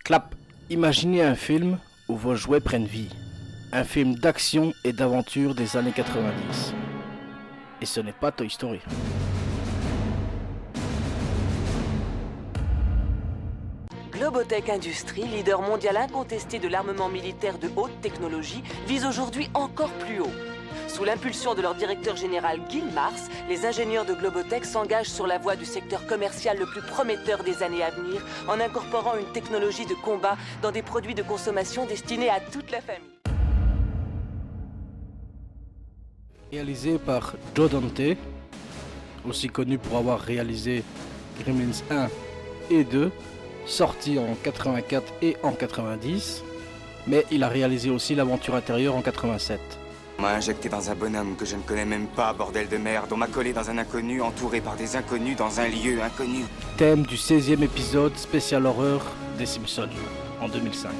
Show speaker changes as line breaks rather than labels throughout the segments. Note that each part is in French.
Clap. Imaginez un film où vos jouets prennent vie. Un film d'action et d'aventure des années 90. Et ce n'est pas Toy Story.
Globotech Industries, leader mondial incontesté de l'armement militaire de haute technologie, vise aujourd'hui encore plus haut. Sous l'impulsion de leur directeur général Gil Mars, les ingénieurs de Globotech s'engagent sur la voie du secteur commercial le plus prometteur des années à venir, en incorporant une technologie de combat dans des produits de consommation destinés à toute la famille.
Réalisé par Joe Dante, aussi connu pour avoir réalisé Gremlins 1 et 2, sorti en 84 et en 90, mais il a réalisé aussi l'aventure intérieure en 87.
On m'a injecté dans un bonhomme que je ne connais même pas, bordel de merde. On m'a collé dans un inconnu, entouré par des inconnus dans un lieu inconnu.
Thème du 16e épisode spécial horreur des Simpsons, en 2005.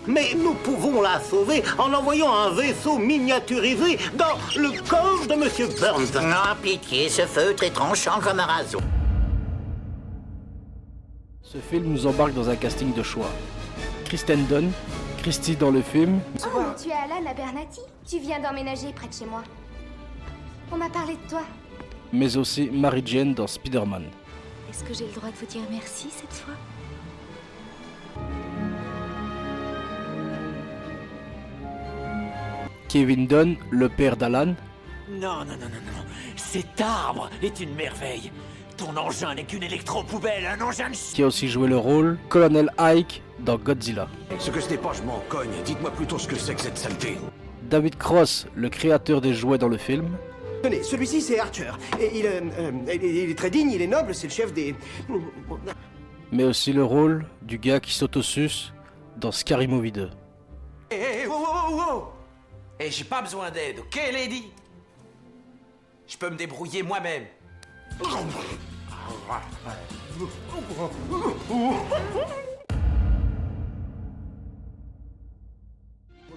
Mais nous pouvons la sauver en envoyant un vaisseau miniaturisé dans le corps de Monsieur Burns.
Non, pitié, ce feutre est tranchant comme un rasoir.
Ce film nous embarque dans un casting de choix. Kristen Dunst, Christy dans le film.
Oh, mais tu es Alan Abernathy. Tu viens d'emménager près de chez moi. On m'a parlé de toi.
Mais aussi Mary Jane dans Spider-Man.
Est-ce que j'ai le droit de vous dire merci cette fois?
Kevin Dunn, le père d'Alan.
Non. Cet arbre est une merveille. Ton engin n'est qu'une électro-poubelle, un engin de
Qui a aussi joué le rôle Colonel Ike dans Godzilla.
Ce que ce n'est pas, je m'en cogne. Dites-moi plutôt ce que c'est que cette saleté.
David Cross, le créateur des jouets dans le film.
Tenez, celui-ci c'est Archer. Et il est très digne, il est noble, c'est le chef des...
Mais aussi le rôle du gars qui s'autosuce dans Scary Movie 2.
wow. Et j'ai pas besoin d'aide, ok, Lady? Je peux me débrouiller moi-même.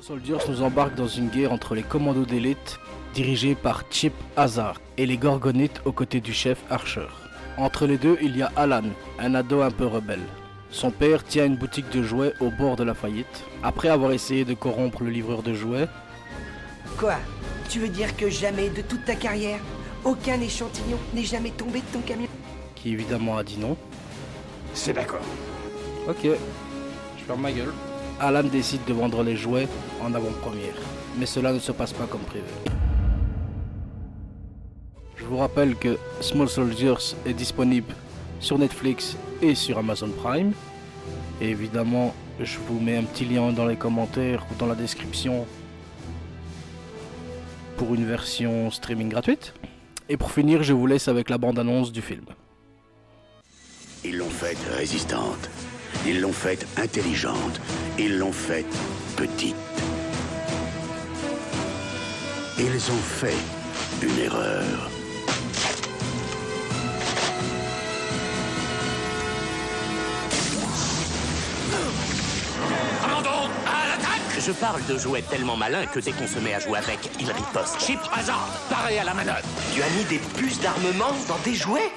Soldiers nous embarque dans une guerre entre les commandos d'élite dirigés par Chip Hazard et les Gorgonites aux côtés du chef Archer. Entre les deux, il y a Alan, un ado un peu rebelle. Son père tient une boutique de jouets au bord de la faillite. Après avoir essayé de corrompre le livreur de jouets...
Quoi? Tu veux dire que jamais de toute ta carrière, aucun échantillon n'est jamais tombé de ton camion?
Qui évidemment a dit non.
C'est d'accord.
Ok, je ferme ma gueule. Alan décide de vendre les jouets en avant-première, mais cela ne se passe pas comme prévu. Je vous rappelle que Small Soldiers est disponible sur Netflix et sur Amazon Prime. Et évidemment, je vous mets un petit lien dans les commentaires ou dans la description pour une version streaming gratuite. Et pour finir, je vous laisse avec la bande-annonce du film.
Ils l'ont faite résistante. Ils l'ont faite intelligente. Ils l'ont faite petite. Ils ont fait une erreur.
Commandons, à l'attaque!
Je parle de jouets tellement malins que dès qu'on se met à jouer avec, ils ripostent.
Chip Hazard, paré à la manœuvre.
Tu as mis des puces d'armement dans des jouets?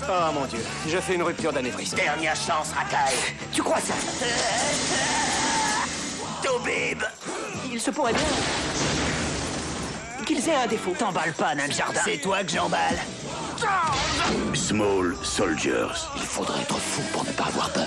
Oh mon Dieu, je fais une rupture d'anévrisme.
Dernière chance, racaille.
Tu crois ça?
Tobib!
Il se pourrait bien qu'ils aient un défaut.
T'emballes pas, nain de jardin. C'est toi que j'emballe.
Small Soldiers.
Il faudrait être fou pour ne pas avoir peur.